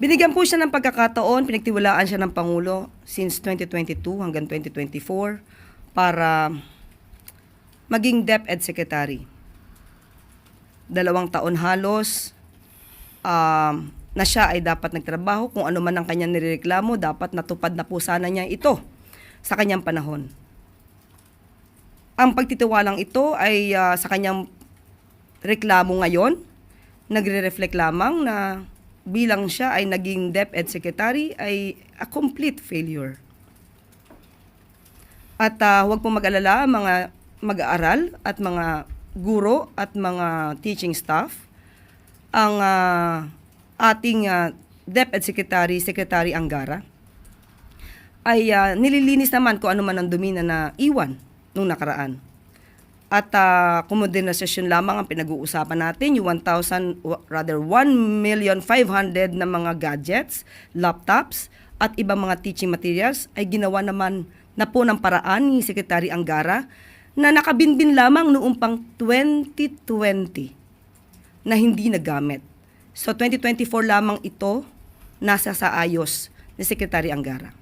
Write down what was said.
Binigyan po siya ng pagkakataon, pinagtiwalaan siya ng Pangulo since 2022 hanggang 2024 para maging DepEd Secretary. 2 taon halos na siya ay dapat nagtrabaho. Kung ano man ang kanyang nireklamo, dapat natupad na po sana niya ito sa kanyang panahon. Ang pagtitiwalang ito ay sa kanyang reklamo ngayon, nagre-reflect lamang na bilang siya ay naging DepEd Secretary ay a complete failure. At huwag pong mag-alala mga mag-aaral at mga guro at mga teaching staff, ang ating DepEd Secretary, Secretary Angara, ay nililinis naman kung ano man ang dumi na iwan nung nakaraan. At kumodernizasyon lamang ang pinag-uusapan natin, yung 1,500,000 na mga gadgets, laptops, at ibang mga teaching materials ay ginawa naman na po ng paraan ni Secretary Angara na nakabinbin lamang noong pang 2020 na hindi nagamit. So 2024 lamang ito nasa sa ayos ni Secretary Angara.